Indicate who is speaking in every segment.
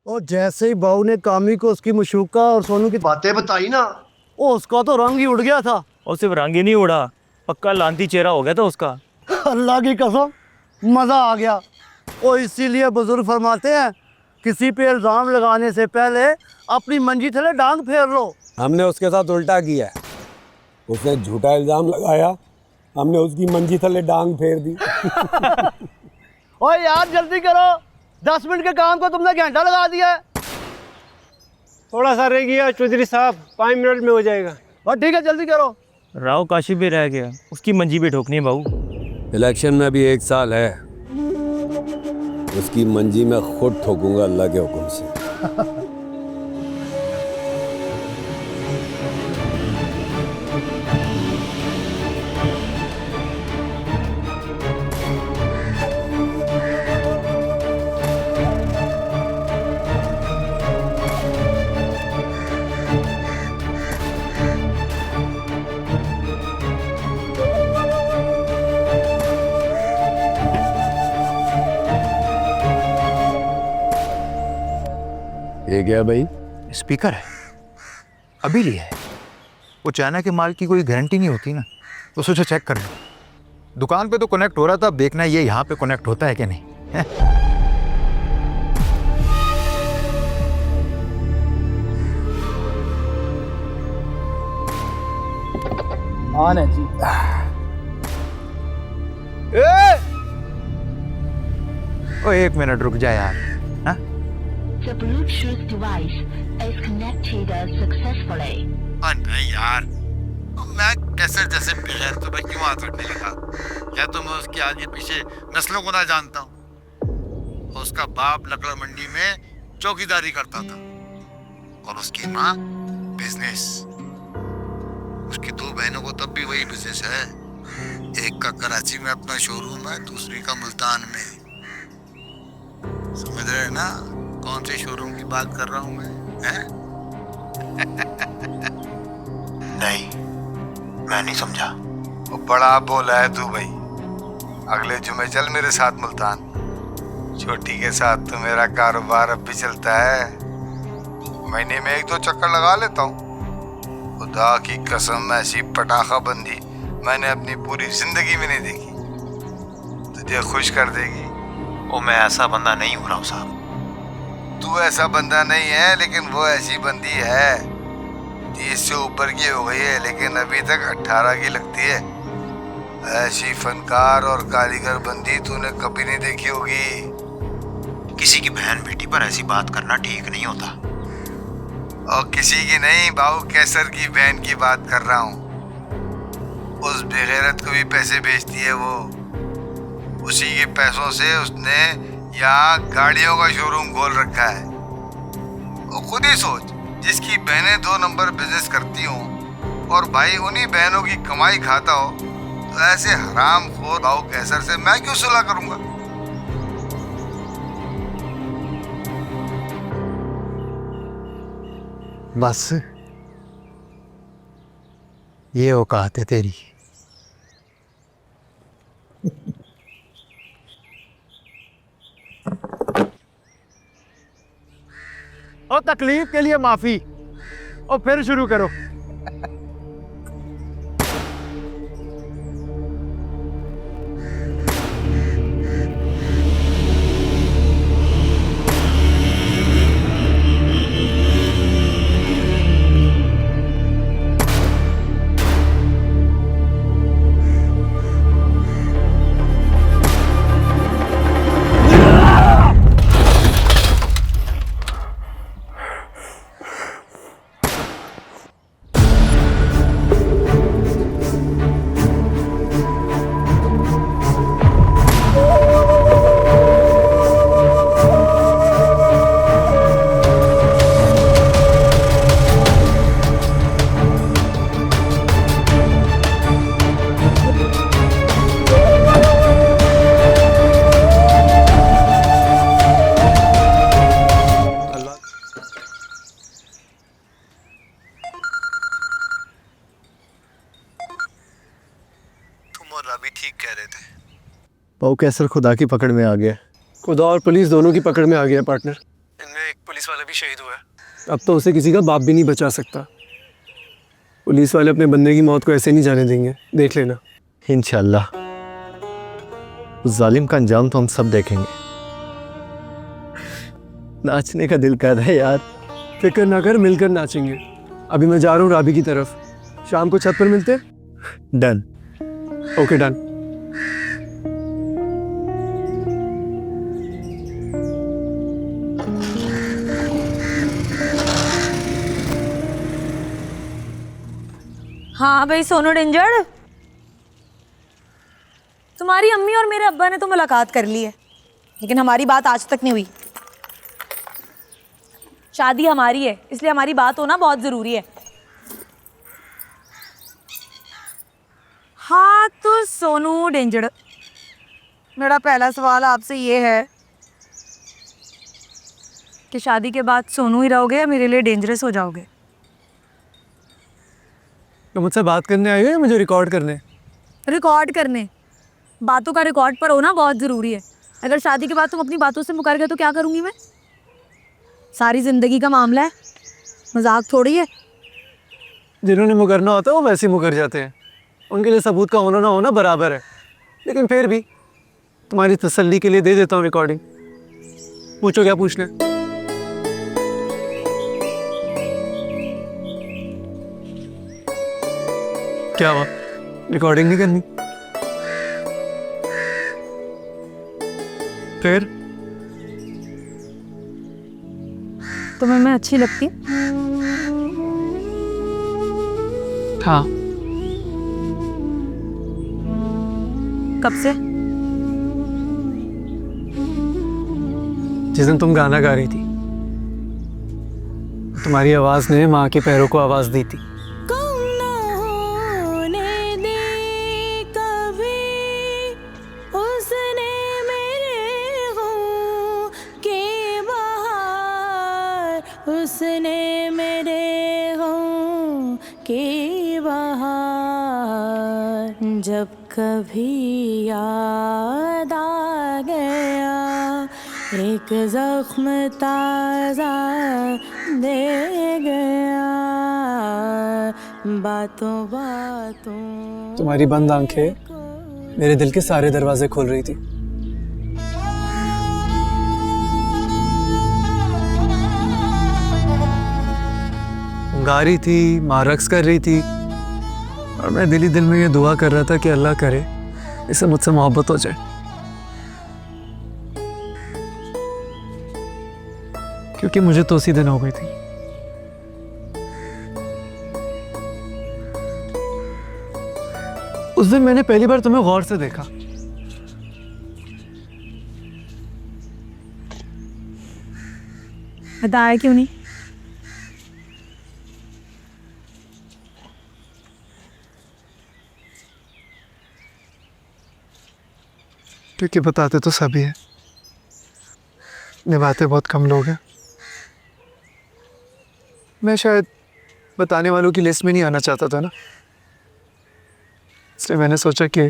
Speaker 1: और जैसे ही बहू ने कामी को उसकी मशूका और सोनू की
Speaker 2: बातें बताई ना,
Speaker 1: ओ उसका तो रंग ही उड़ गया था।
Speaker 3: और सिर्फ रंग ही नहीं उड़ा, पक्का लांती चेहरा हो गया था उसका।
Speaker 1: अल्लाह की कसम मजा आ गया। और इसीलिए बुजुर्ग फरमाते हैं किसी पे इल्जाम लगाने से पहले अपनी मंजी थले डांग फेर लो।
Speaker 4: हमने उसके साथ उल्टा किया है। उसने झूठा इल्जाम लगाया, हमने उसकी मंजी थले डांग फेर दी।
Speaker 1: ओए यार जल्दी करो, 10 मिनट के काम को तुमने घंटा लगा दिया है।
Speaker 5: थोड़ा सा रह गया चौधरी साहब, 5 मिनट में हो जाएगा।
Speaker 1: और ठीक है जल्दी करो।
Speaker 3: राव काशिफ भी रह गया, उसकी मंजी भी ठोकनी है बाबू।
Speaker 4: इलेक्शन में भी 1 साल है, उसकी मंजी में खुद ठोकूंगा अल्लाह के हुक्म से। ये क्या भाई?
Speaker 6: स्पीकर है, अभी लिया है। वो चाइना के माल की कोई गारंटी नहीं होती ना, तो सोचा चेक कर लो। दुकान पे तो कनेक्ट हो रहा था, देखना ये यहाँ पे कनेक्ट होता है कि नहीं है?
Speaker 1: ऑन है जी।
Speaker 6: ओ 1 मिनट रुक जा यार। हाँ?
Speaker 7: The Bluetooth device is connected successfully.
Speaker 6: नहीं यार, मैं कैसे जैसे बगैर तो मैं क्यों हाथ रखने लगा? या तो मैं उसके आगे पीछे नस्लों को ना जानता हूँ। उसका बाप लकड़ मंडी में चौकीदारी करता था और उसकी माँ बिजनेस। उसकी 2 बहनों को तब भी वही बिजनेस है। एक का कराची में अपना शोरूम है, दूसरी का मुल्तान में। समझ रहे हैं ना कौन से शोरूम की बात कर रहा हूँ मैं? हैं?
Speaker 8: नहीं, मैं नहीं समझा। वो बड़ा बोला है तू भाई। अगले जुमे चल मेरे साथ मुल्तान। छोटी के साथ तो मेरा कारोबार अब भी चलता है। महीने में 1-2 चक्कर लगा लेता हूँ। खुदा की कसम, ऐसी पटाखा बंदी मैंने अपनी पूरी जिंदगी में नहीं देखी। तुझे खुश कर देगी।
Speaker 9: ओ मैं ऐसा बंदा नहीं हूँ राव साहब।
Speaker 8: तू ऐसा बंदा नहीं है, लेकिन वो ऐसी बंदी है। 30 से ऊपर की हो गई है, लेकिन अभी तक 18 की लगती है। ऐसी फनकार और कारीगर बंदी तूने कभी नहीं देखी होगी।
Speaker 9: किसी की बहन बेटी पर ऐसी बात करना ठीक नहीं होता।
Speaker 8: और किसी की नहीं, बाबू कैसर की बहन की बात कर रहा हूँ। उस बेगैरत को भी पैसे भेजती है वो। उसी के पैसों से उसने यहाँ गाड़ियों का शोरूम खोल रखा है। और खुद ही सोच, जिसकी बहनें 2 नंबर बिजनेस करती हों और भाई उन्हीं बहनों की कमाई खाता हो, तो ऐसे हराम खोर बाबू कैसर से मैं क्यों सुलह करूंगा?
Speaker 6: बस ये औकात है तेरी।
Speaker 1: और तकलीफ के लिए माफी, और फिर शुरू करो।
Speaker 8: अभी ठीक कह रहे थे।
Speaker 1: पाओ कैसर खुदा की पकड़ में आ गया।
Speaker 5: खुदा और पुलिस दोनों की पकड़ में आ गया पार्टनर।
Speaker 2: इनमें एक पुलिस वाला भी शहीद हुआ है।
Speaker 5: अब तो उसे किसी का बाप भी नहीं बचा सकता। पुलिस वाले अपने बंदे की मौत को ऐसे नहीं जाने देंगे, देख लेना।
Speaker 1: इंशाल्लाह उस जालिम का अंजाम तो हम सब देखेंगे। नाचने का दिल कर रहा है यार।
Speaker 5: फिक्र ना कर, मिलकर नाचेंगे। अभी मैं जा रहा हूँ राबी की तरफ, शाम को छत पर मिलते हैं।
Speaker 1: डन।
Speaker 5: Okay done.
Speaker 10: हाँ भाई सोनू डेंजर, तुम्हारी अम्मी और मेरे अब्बा ने तो मुलाकात कर ली है, लेकिन हमारी बात आज तक नहीं हुई। शादी हमारी है, इसलिए हमारी बात होना बहुत ज़रूरी है। हाँ तो सोनू डेंजर, मेरा पहला सवाल आपसे ये है कि शादी के बाद सोनू ही रहोगे या मेरे लिए डेंजरस हो जाओगे?
Speaker 5: तो मुझसे बात करने आए हो या मुझे रिकॉर्ड करने?
Speaker 10: रिकॉर्ड करने। बातों का रिकॉर्ड पर होना बहुत ज़रूरी है। अगर शादी के बाद तुम अपनी बातों से मुकर गए तो क्या करूँगी मैं? सारी ज़िंदगी का मामला है, मजाक थोड़ी है।
Speaker 5: जिन्होंने मुकरना होता है वो वैसे ही मुकर जाते हैं, उनके लिए सबूत का होना ना होना बराबर है। लेकिन फिर भी तुम्हारी तसल्ली के लिए दे देता हूँ रिकॉर्डिंग। पूछो क्या पूछना है। क्या हुआ, रिकॉर्डिंग नहीं करनी? फिर
Speaker 10: तुम्हें मैं अच्छी लगती?
Speaker 5: हाँ।
Speaker 10: कब से?
Speaker 5: जिस दिन तुम गाना गा रही थी, तुम्हारी आवाज ने माँ के पैरों को आवाज दी थी।
Speaker 10: उसने मेरे हों के बहार जब कभी याद आ गया, एक जख्म ताजा दे गया बातों बातों।
Speaker 5: तुम्हारी बंद आंखें मेरे दिल के सारे दरवाजे खोल रही थी। गा रही थी, माँ रक्स कर रही थी, और मैं दिल ही दिल में ये दुआ कर रहा था कि अल्लाह करे इसे मुझसे मोहब्बत हो जाए। क्योंकि मुझे तो उसी दिन हो गई थी। उस दिन मैंने पहली बार तुम्हें गौर से देखा।
Speaker 10: बताया क्यों नहीं?
Speaker 5: क्योंकि बताते तो सभी हैं, निभाते बहुत कम लोग हैं। मैं शायद बताने वालों की लिस्ट में नहीं आना चाहता था ना, इसलिए मैंने सोचा कि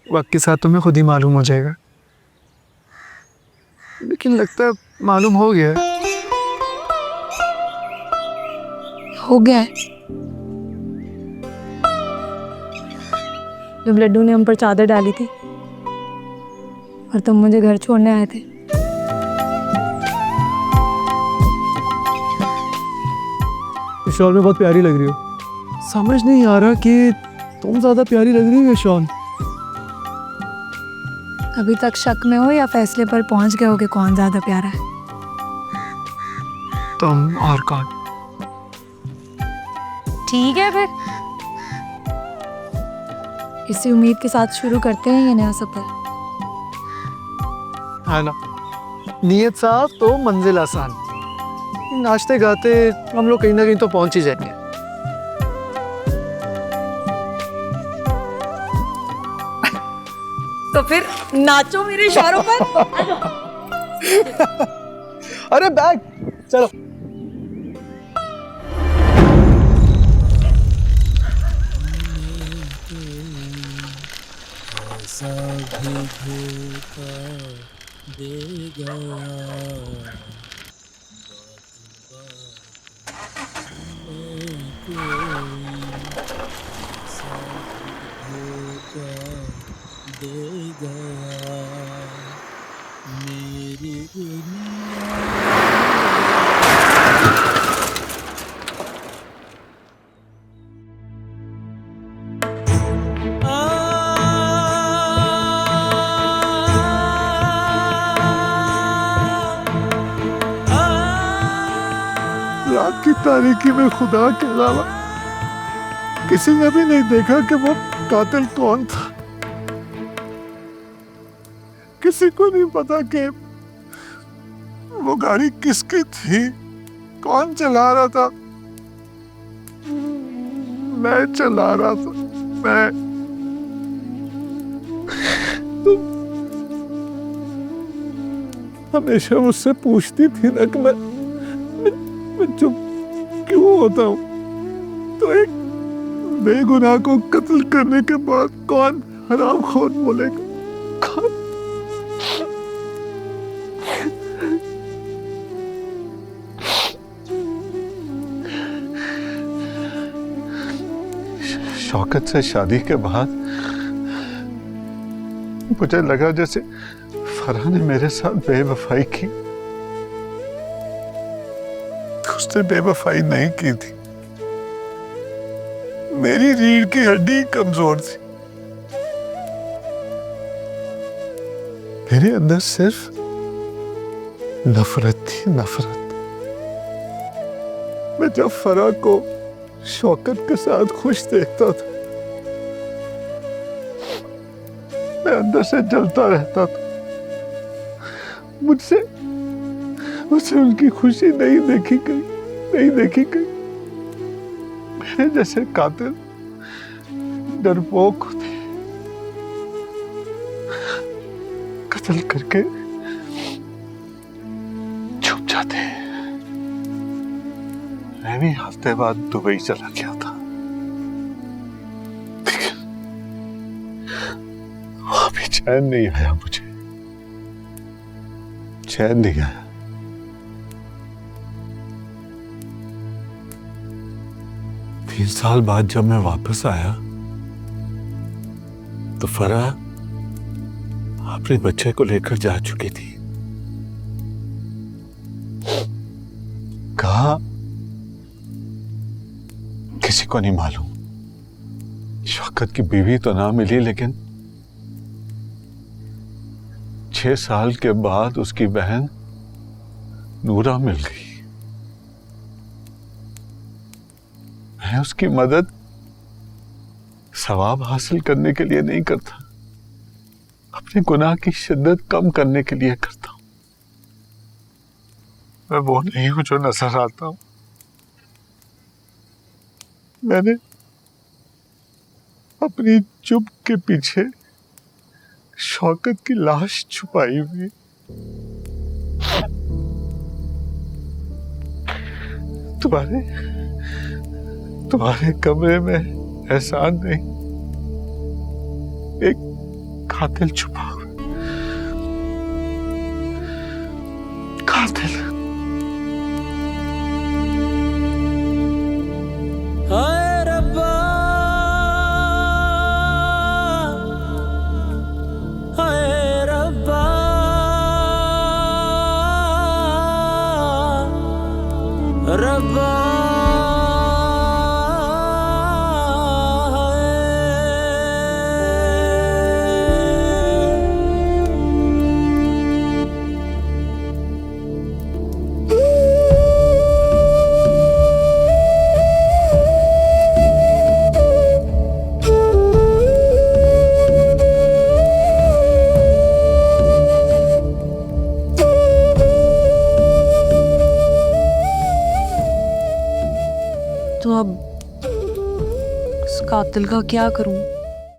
Speaker 5: वक्त के साथ तुम्हें खुद ही मालूम हो जाएगा। लेकिन लगता है मालूम हो गया है।
Speaker 10: हो गया है। जब लड्डू ने हम पर चादर डाली थी और तुम मुझे घर छोड़ने आए थे,
Speaker 5: शॉल में बहुत प्यारी लग रही हो। समझ नहीं आ रहा कि तुम ज्यादा प्यारी लग रही हो शॉल।
Speaker 10: अभी तक शक में हो या फैसले पर पहुंच गए हो कि कौन ज्यादा प्यारा है?
Speaker 5: तुम और कौन?
Speaker 10: ठीक है फिर इसी उम्मीद के साथ शुरू करते हैं ये नया सफर।
Speaker 5: है ना, नीयत साफ तो मंजिल आसान। नाचते गाते हम लोग कहीं ना कहीं तो पहुंच ही जाएंगे।
Speaker 10: तो फिर नाचो मेरे इशारों पर।
Speaker 5: अरे बैग चलो।
Speaker 11: रात की तारीकी में खुदा के अलावा किसी ने भी नहीं देखा कि वो कातिल कौन था। किसी को नहीं पता कि वो गाड़ी किसकी थी, कौन चला रहा था। मैं चला रहा था। मैं हमेशा मुझसे पूछती थी ना कि मैं चुप क्यों होता हूँ। तो एक बेगुनाह को कत्ल करने के बाद कौन हरामखोर बोलेगा? कौन? शौकत से शादी के बाद मुझे लगा जैसे फरहा ने मेरे साथ बेवफाई की। उसने बेवफाई नहीं की थी, मेरी रीढ़ की हड्डी कमजोर थी। मेरे अंदर सिर्फ नफरत थी, नफरत। मैं जब फरहा को शौकत के साथ खुश देखता था, मैं अंदर से जलता रहता था। मुझसे उनकी खुशी नहीं देखी गई, नहीं देखी गई। मेरे जैसे कातिल डरपोक होते, कत्ल करके छुप जाते हैं। मैं भी हफ्ते बाद दुबई चला गया था, वहां भी चैन नहीं आया मुझे, चैन नहीं आया। तीन साल बाद जब मैं वापस आया तो फरहा अपने बच्चे को लेकर जा चुकी थी। कहा किसी को नहीं मालूम। शौकत की बीवी तो ना मिली, लेकिन 6 साल के बाद उसकी बहन नूरा मिल गई। मैं उसकी मदद सवाब हासिल करने के लिए नहीं करता, अपने गुनाह की शिद्दत कम करने के लिए करता हूं। मैं वो नहीं हूं जो नजर आता हूं। मैंने अपनी चुप के पीछे शौकत की लाश छुपाई हुई। तुम्हारे कमरे में एहसान नहीं, एक कातिल छुपा हुआ। कातिल।
Speaker 12: हाय रब्बा, हाय रब्बा, रब्बा।
Speaker 10: तो अब उस कातिल का क्या करूं?